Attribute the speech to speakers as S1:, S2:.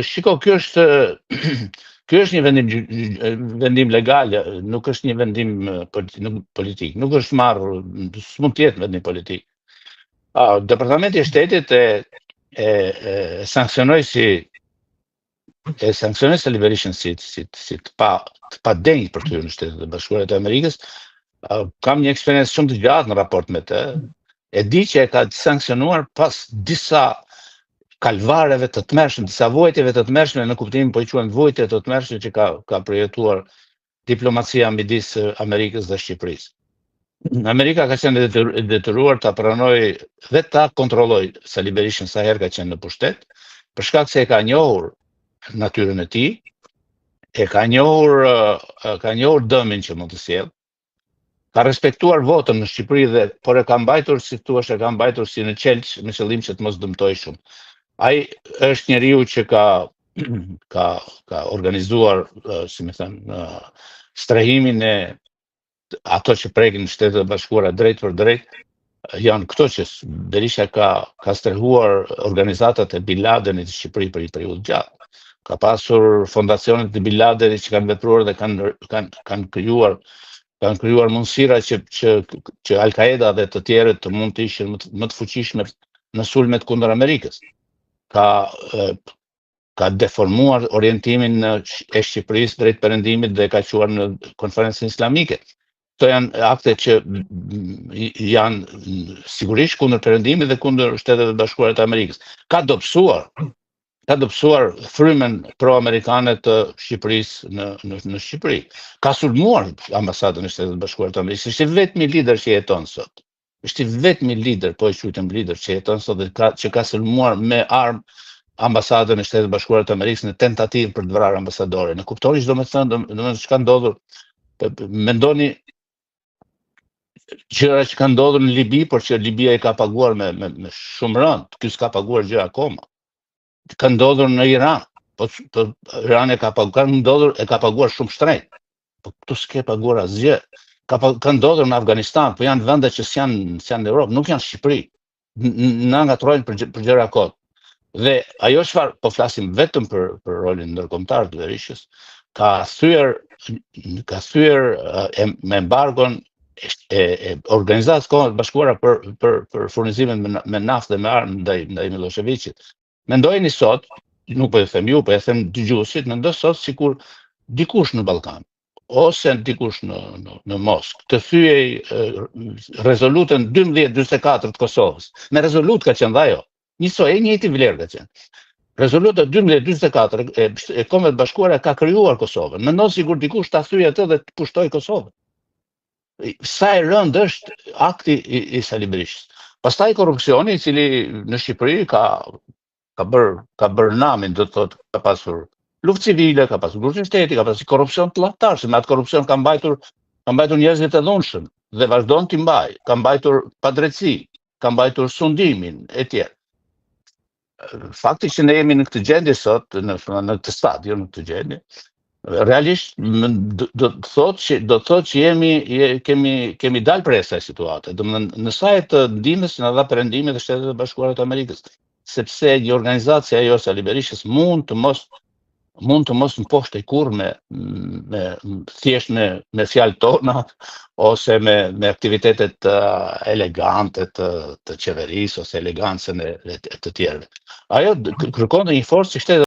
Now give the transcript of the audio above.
S1: shiko, ky është ky është një vendim legal, nuk është një vendim politik, nuk është marrë, s'mund të jetë vendim politik. Departamenti i Shtetit e sankcionoi Sali Berishën si të padenjë për të hyrë në Shtetet e Bashkuara të Amerikës. Kam një eksperiencë shumë të gjatë në raport me të. E di që e ka sankcionuar pas disa kalvareve të tmerrshme, disa vojtjeve të tmerrshme, në kuptimin po i quajmë vojtje të tmerrshme që ka përjetuar diplomacia midis Amerikës dhe Shqipërisë. Amerika ka qenë detyruar ta pranojë dhe ta kontrollojë Sali Berishën sa herë ka qenë në pushtet, për shkak se e ka njohur natyrën e tij, e ka njohur dëmin që mund të sjellë, ka respektuar votën në Shqipëri por e ka mbajtur, si thua, e ka mbajtur si në qelç me qëllim që të mos dëmtojë shumë. Ai është njeriu që ka organizuar, si më thënë, strehimin e ato që prekin në Shtetet e Bashkuara drejt për drejt. Janë këto që Berisha ka strehuar organizatat e Bin Ladenit në Shqipëri për një periudhë gjatë. Ka pasur fondacionet e Bin Ladenit që kanë vepruar dhe kanë krijuar mundësira që Al-Qaeda dhe të tjerët të mund të ishin më të fuqishme në sulmet kundër Amerikës. Ka deformuar orientimin e Shqipërisë drejt perëndimit dhe ka quar në konferencën islamike. Këto janë akte që janë sigurisht kundër perëndimit dhe kundër Shtetet e Bashkuara të Amerikës. Ka dobësuar frymen pro-amerikane të Shqipërisë në Shqipëri. Ka sulmuar ambasadën e Shtetet e Bashkuara të Amerikës. Është i vetmi lider që jeton sot. Është i vetmi lider, po e quajmë lider, që jeton sot dhe që ka sulmuar me armë ambasadën e Shtetet e Bashkuara të Amerikës në tentativë për të vrarë ambasadorin. Në kuptoni çdo më thënë, çka ndodhur. Mendoni gjëra që kanë ndodhur në Libi, por që Libia i ka paguar me shumë rënd. Ky s'ka paguar gjë akoma. Ka ndodhur në Iran, po Iran e ka paguar shumë shtrenjtë. Po këtu s'ke paguar asgjë. Ka ndodhur në Afganistan, po janë vende që s'janë në Europë, nuk janë Shqipëri. Na ngatrojnë për gjëra kot. Dhe ajo çfarë po flasim vetëm për rolin ndërkombëtar të Berishës, ka thyer me embargon e Organizatës Kombëtare të Bashkuara për furnizimin me naftë dhe me armë ndaj Miloševićit. Mendojeni sot, nuk po e them ju, po e them dëgjuesit, mendoj sot sikur dikush në Ballkan ose dikush në Moskë të thyej rezolutën 1244 të Kosovës. Me rezolutë ka qenë dhe ajo. Njëjti vlerë ka qenë. Rezoluta 1244 e Kombeve të Bashkuara ka krijuar Kosovën. Mendon sikur dikush ta thyej atë dhe të pushtoj Kosovën. Sa e rënd është akti i Sali Berishës. Pastaj korrupsioni, i cili në Shqipëri ka bërë namin, do të thotë, ka pasur luftë civile, ka pasur grup shteti, ka pasur korrupsion të llaftar, se me atë korrupsion ka mbajtur njerëzit e dhunshëm dhe vazhdon t'i mbaj, ka mbajtur padrejtësi, ka mbajtur sundimin e tjerë. Fakti që ne jemi në këtë gjendje sot, në këtë stadium, në këtë gjendje, realisht do të thotë që kemi dalë prej asaj situate. Domethënë në sajt të ndihmës që na dha Perëndimi dhe Shtetet e Bashkuara të Amerikës, sepse një organizatë ajo Sali Berishës mund të mos në poshtë e kurrë thjesht me fjalët tona ose me aktivitetet elegante të qeverisë ose elegancën e të tjerëve. Ajo kërkon një forcë që Shtetet